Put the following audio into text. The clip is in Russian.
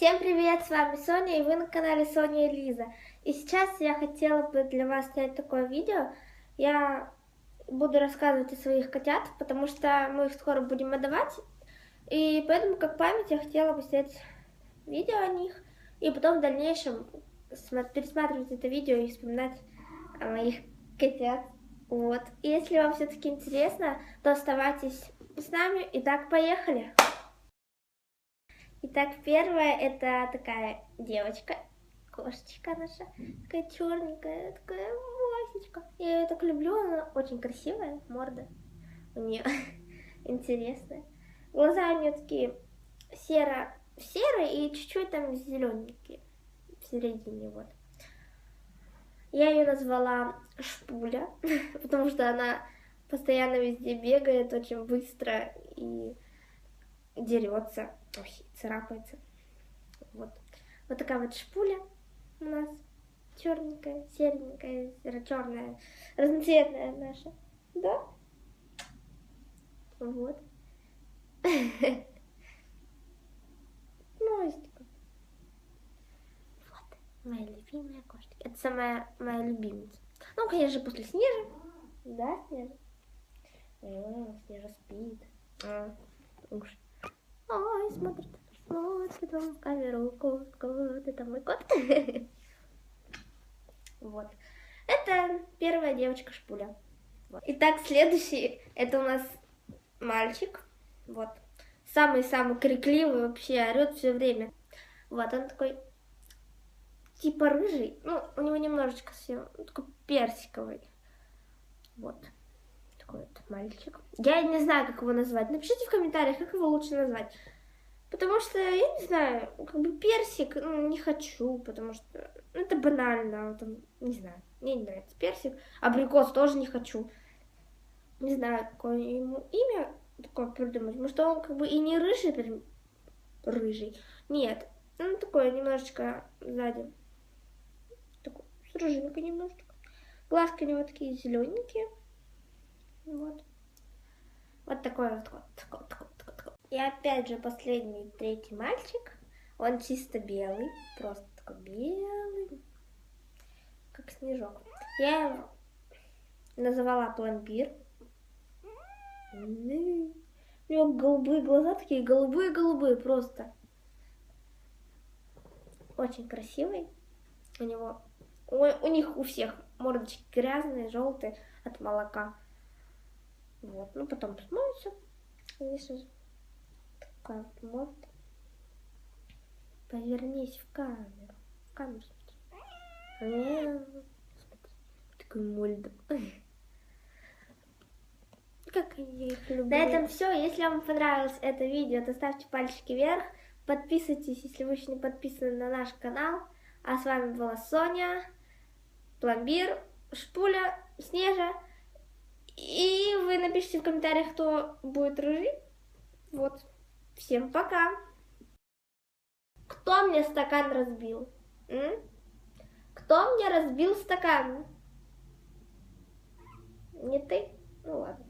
Всем привет, с вами Соня, и вы на канале Соня и Лиза. И сейчас я хотела бы для вас снять такое видео. Я буду рассказывать о своих котят, потому что мы их скоро будем отдавать. И поэтому, как память, я хотела бы снять видео о них. И потом в дальнейшем пересматривать это видео и вспоминать о моих котят. Вот. И если вам все-таки интересно, то оставайтесь с нами. Итак, поехали! Итак, первая это такая девочка, кошечка наша, такая черненькая, такая Васечка. Я ее так люблю, она очень красивая, морда у нее интересная. Глаза у нее такие серые и чуть-чуть там зелененькие в середине, вот. Я ее назвала Шпуля, потому что она постоянно везде бегает очень быстро и дерется, царапается. Вот. Вот такая вот Шпуля у нас. Черненькая, серенькая, черная, разноцветная наша. Да? Вот. Носика. Вот. Моя любимая кошечка. Это самая моя любимица. Ну, конечно, после Снежи. Да, Снежа? Снежа спит. Уж. Ой, смотрит вам в камеру, кот, это мой кот. Вот. Это первая девочка Шпуля. Вот. Итак, следующий, это у нас мальчик. Вот. Самый-самый крикливый, вообще орет все время. Вот, он такой, типа рыжий. Ну, у него немножечко совсем, такой персиковый. Вот. Такой вот мальчик. Я не знаю, как его назвать. Напишите в комментариях, как его лучше назвать. Потому что, я не знаю, как бы персик, ну, не хочу, потому что это банально, там, не знаю, мне не нравится персик. Абрикос тоже не хочу. Не знаю, какое ему имя такое придумать. Может, он как бы и не рыжий, прям рыжий. Нет, он такой немножечко сзади. Такой, с рыжинкой немножечко. Глазки у него такие зелененькие. Вот. Вот такой вот такой. И опять же последний, третий мальчик. Он чисто белый, просто такой белый, как снежок. Я его называла Пломбир. У него голубые глаза, такие голубые просто. Очень красивый. У них у всех мордочки грязные, желтые от молока. Вот, ну потом смоются, конечно же. Такая вот морда. Повернись в камеру. В камеру смотри. Смотри. Такой морда. Как я их люблю. На этом все. Если вам понравилось это видео, то ставьте пальчики вверх. Подписывайтесь, если вы еще не подписаны на наш канал. А с вами была Соня, Пломбир, Шпуля, Снежа. И вы напишите в комментариях, кто будет рыжий. Вот. Всем пока. Кто мне стакан разбил? Кто мне разбил стакан? Не ты? Ну ладно.